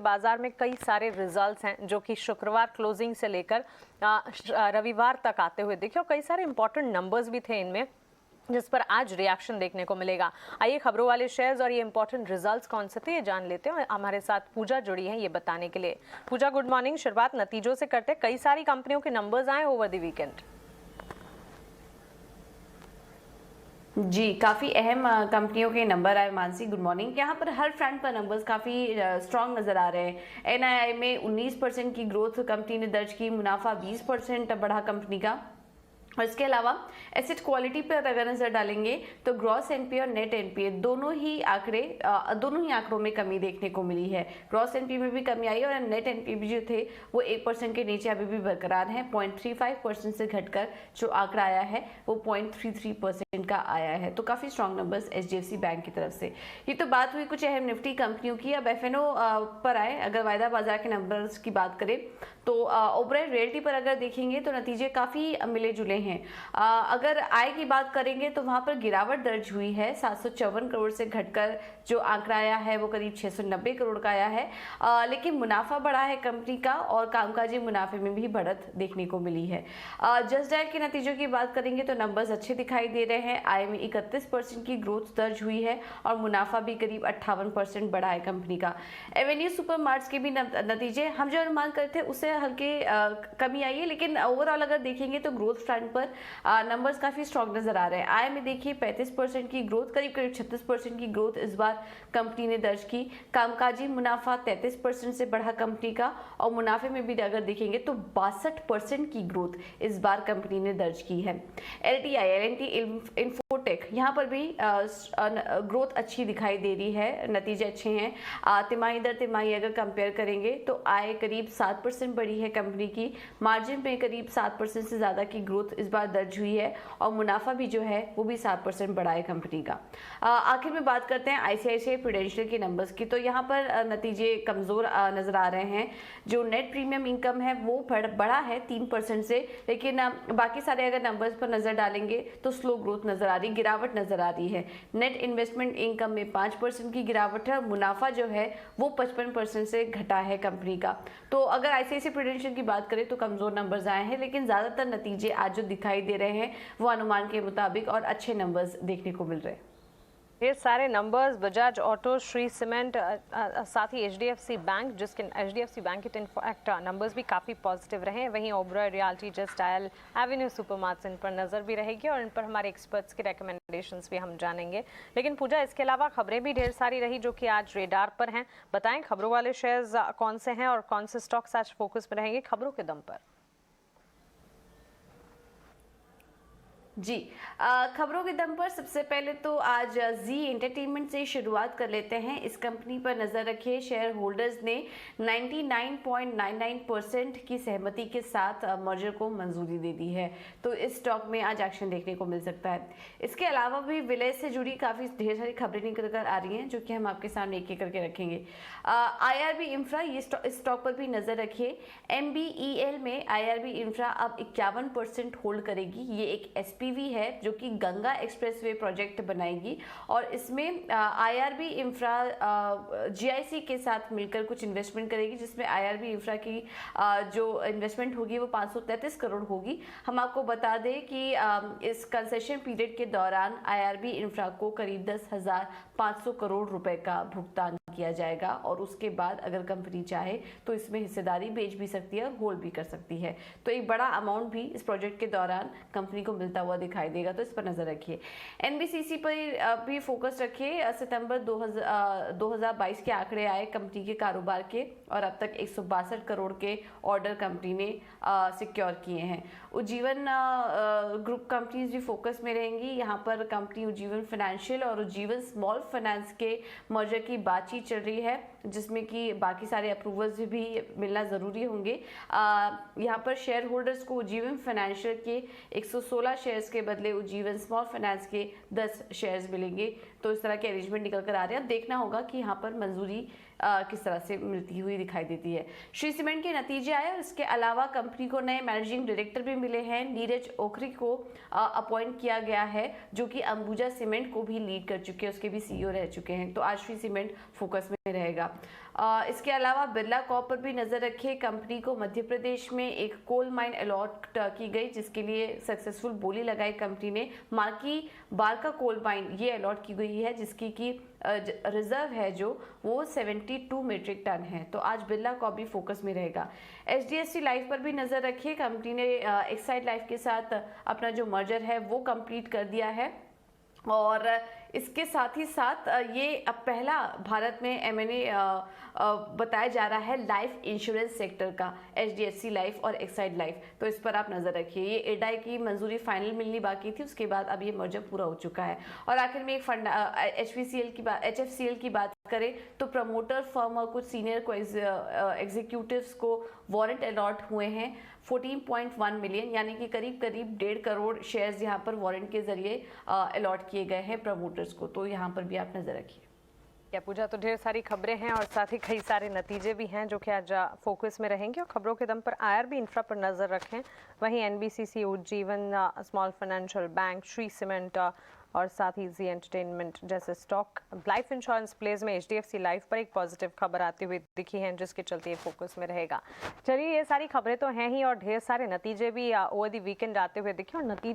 बाजार में कई सारे रिजल्ट्स हैं जो कि शुक्रवार क्लोजिंग से लेकर रविवार तक आते हुए दिखे और कई सारे इंपॉर्टेंट नंबर्स भी थे इनमें जिस पर आज रिएक्शन देखने को मिलेगा। आइए खबरों वाले शेयर्स और ये इंपॉर्टेंट रिजल्ट्स कौन से थे ये जान लेते हैं। हमारे साथ पूजा जुड़ी है ये बताने के लिए। पूजा गुड मॉर्निंग। शुरुआत नतीजों से करते हैं। कई सारी कंपनियों के नंबर्स आए ओवर द वीकेंड। जी, काफ़ी अहम कंपनियों के नंबर आए। Mansi good morning. यहाँ पर हर फ्रंट पर नंबर्स काफ़ी स्ट्रॉन्ग नज़र आ रहे हैं। एनआईआई में 19% की ग्रोथ कंपनी ने दर्ज की, मुनाफा 20% बढ़ा कंपनी का। और इसके अलावा एसेट क्वालिटी पर अगर नजर डालेंगे तो ग्रॉस एनपीए और नेट एनपीए दोनों ही आंकड़ों में कमी देखने को मिली है। ग्रॉस एनपीए में भी कमी आई और नेट एनपीए भी जो थे वो 1% के नीचे अभी भी बरकरार है। 0.35% से घटकर जो आंकड़ा आया है वो 0.33% का आया है। तो काफी स्ट्रॉन्ग नंबर्स एचडीएफसी बैंक की तरफ से। ये तो बात हुई कुछ अहम निफ्टी कंपनियों की। अब एफएनओ पर आए। अगर वायदा बाजार के नंबर्स की बात करें तो ओबराय रियल्टी पर अगर देखेंगे तो नतीजे काफी मिले जुले हैं। अगर आय की बात करेंगे तो वहां पर गिरावट दर्ज हुई है। 754 करोड़ से घटकर जो आंकड़ा आया है वो करीब 690 करोड़ का आया है। लेकिन मुनाफा बढ़ा है कंपनी का और कामकाजी मुनाफे में भी बढ़त देखने को मिली है। जस्ट डायल के नतीजों की बात करेंगे तो नंबर्स अच्छे दिखाई दे रहे हैं। आय में 31% की ग्रोथ दर्ज हुई है और मुनाफा भी करीब 58% बढ़ा है कंपनी का। एवेन्यू सुपरमार्ट्स के भी नतीजे हम जो अनुमान करते थे उससे हल्के कमी आई है, लेकिन ओवरऑल अगर देखेंगे तो ग्रोथ फ्रंट पर नंबर्स काफी स्ट्रॉन्ग नजर आ रहे हैं। आय में देखिए 35% की ग्रोथ, करीब 36% की ग्रोथ इस बार कंपनी ने दर्ज की। कामकाजी मुनाफा 33% से बढ़ा कंपनी का और मुनाफे में भी अगर देखेंगे तो 62% की ग्रोथ इस बार कंपनी ने दर्ज की है। एलटी इन्फोटेक यहाँ पर भी ग्रोथ अच्छी दिखाई दे रही है, नतीजे अच्छे हैं। तिमाही दर तिमाही अगर कंपेयर करेंगे तो आय करीब 7% बढ़ी है कंपनी की। मार्जिन में करीब 7% से ज्यादा की ग्रोथ इस बार दर्ज हुई है और मुनाफा भी जो है वो भी 7% बढ़ा है कंपनी का। आखिर में बात करते हैं आईसीआईसीआई प्रूडेंशियल के नंबर्स की। तो यहाँ पर नतीजे कमजोर नजर आ रहे हैं। जो नेट प्रीमियम इनकम है वो बढ़ा है 3% से, लेकिन बाकी सारे अगर नंबर्स पर नजर डालेंगे तो स्लो ग्रोथ नजर आ रही, गिरावट नजर आ रही है। नेट इन्वेस्टमेंट इनकम में 5% की गिरावट है और मुनाफा जो है वो 55% से घटा है कंपनी का। तो अगर आईसीआईसीआई प्रूडेंशियल की बात करें तो कमजोर नंबर्स आए हैं, लेकिन ज्यादातर नतीजे आज जो दिखाई दे रहे हैं वो अनुमान के मुताबिक और अच्छे नंबर्स देखने को मिल रहे हैं। ये सारे numbers Bajaj auto, Shree cement, साथ ही एचडीएफसी बैंक, जिसके एचडीएफसी बैंक के इनफैक्ट नंबर्स भी काफ़ी पॉजिटिव रहे। वहीं Oberoi realty, just dial, avenue supermarts इन पर नज़र भी रहेगी और इन पर हमारे एक्सपर्ट्स के रिकमेंडेशंस भी हम जानेंगे। लेकिन पूजा, इसके अलावा खबरें भी ढेर सारी रही जो कि आज रेडार पर हैं। बताएं खबरों वाले शेयर्स कौन से हैं और कौन से स्टॉक्स आज फोकस में रहेंगे खबरों के दम पर। जी, खबरों के दम पर सबसे पहले तो आज जी एंटरटेनमेंट से शुरुआत कर लेते हैं। इस कंपनी पर नजर रखिए। शेयर होल्डर्स ने 99.99% की सहमति के साथ मर्जर को मंजूरी दे दी है, तो इस स्टॉक में आज एक्शन देखने को मिल सकता है। इसके अलावा भी विलय से जुड़ी काफी ढेर सारी खबरें निकल कर आ रही हैं जो कि हम आपके सामने एक एक करके रखेंगे। आईआरबी इंफ्रा, ये स्टॉक पर भी नजर रखिए। एमबीईएल में आईआरबी इंफ्रा अब 51% होल्ड करेगी। ये एक एसपीवी है जो कि गंगा एक्सप्रेसवे प्रोजेक्ट बनाएगी और इसमें आईआरबी इंफ्रा जीआईसी के साथ मिलकर कुछ इन्वेस्टमेंट करेगी, जिसमें आईआरबी इंफ्रा की जो इन्वेस्टमेंट होगी वो 533 करोड़ होगी। हम आपको बता दें कि इस कंसेशन पीरियड के दौरान आईआरबी इंफ्रा को करीब 10,500 करोड़ रुपए का भुगतान किया जाएगा और उसके बाद अगर कंपनी चाहे तो इसमें हिस्सेदारी बेच भी सकती है और होल्ड भी कर सकती है। तो एक बड़ा अमाउंट भी इस प्रोजेक्ट के दौरान कंपनी को मिलता हुआ दिखाई देगा, तो इस पर नजर रखिए। एनबीसीसी पर भी फोकस रखिए। सितंबर 2022 के आंकड़े आए कंपनी के कारोबार के और अब तक 162 करोड़ के ऑर्डर कंपनी ने सिक्योर किए हैं। उज्जीवन ग्रुप कंपनीज भी फोकस में रहेंगी। यहाँ पर कंपनी उज्जीवन फाइनेंशियल और उज्जीवन स्मॉल फाइनेंस के मर्जर की बातचीत चल रही है, जिसमें कि बाकी सारे अप्रूवल्स भी मिलना जरूरी होंगे। यहाँ पर शेयर होल्डर्स को उज्जीवन फाइनेंशियल के 116 शेयर्स के बदले उज्जीवन स्मॉल फाइनेंस के 10 शेयर्स मिलेंगे। तो इस तरह के अरेंजमेंट निकल कर आ रहे हैं। अब देखना होगा कि यहाँ पर मंजूरी किस तरह से मिलती हुई दिखाई देती है। श्री सीमेंट के नतीजे आए और इसके अलावा कंपनी को नए मैनेजिंग डायरेक्टर भी मिले हैं। नीरज ओखरी को अपॉइंट किया गया है जो कि अंबुजा सीमेंट को भी लीड कर चुके हैं, उसके भी सीईओ रह चुके हैं। तो आज श्री सीमेंट फोकस में रहेगा। इसके अलावा बिरला कॉर्प पर भी नजर रखिए। कंपनी को मध्य प्रदेश में एक कोल माइन अलॉट की गई, जिसके लिए सक्सेसफुल बोली लगाई कंपनी ने। मार्की बारका कोल माइन ये अलॉट की गई है, जिसकी की रिजर्व है जो वो 72 मीट्रिक टन है। तो आज बिरला कॉर्प भी फोकस में रहेगा। HDFC लाइफ पर भी नजर रखिए। कंपनी ने एक्साइड लाइफ के साथ अपना जो मर्जर है वो कंप्लीट कर दिया है, और इसके साथ ही साथ ये अब पहला भारत में M&A बताया जा रहा है लाइफ इंश्योरेंस सेक्टर का, HDFC लाइफ और एक्साइड लाइफ। तो इस पर आप नजर रखिए। ये एडाई की मंजूरी फाइनल मिलनी बाकी थी, उसके बाद अब ये मर्जर पूरा हो चुका है। और आखिर में एक फंड HFCL की बात करें तो प्रमोटर फर्म और कुछ सीनियर को एग्जीक्यूटिव्स को वारंट अलॉट हुए हैं 14.1 मिलियन, यानी कि करीब 1.5 करोड़ शेयर्स यहाँ पर वारंट के जरिए अलॉट किए गए हैं प्रमोटर्स को। तो यहाँ पर भी आप नजर रखिए। क्या पूजा, तो ढेर सारी खबरें हैं और साथ ही कई सारे नतीजे भी हैं जो कि आज फोकस में रहेंगे, और खबरों के दम पर IRB इंफ्रा पर नजर रखें। वहीं NBCC, Ujjivan small financial bank, Shri cement और साथ ही जी एंटरटेनमेंट जैसे स्टॉक। लाइफ इंश्योरेंस प्लेज में HDFC लाइफ पर एक पॉजिटिव खबर आती हुई दिखी है, जिसके चलते ये फोकस में रहेगा। चलिए, ये सारी खबरें तो हैं ही और ढेर सारे नतीजे भी ओवर द वीकेंड आते हुए दिखे, और नतीजे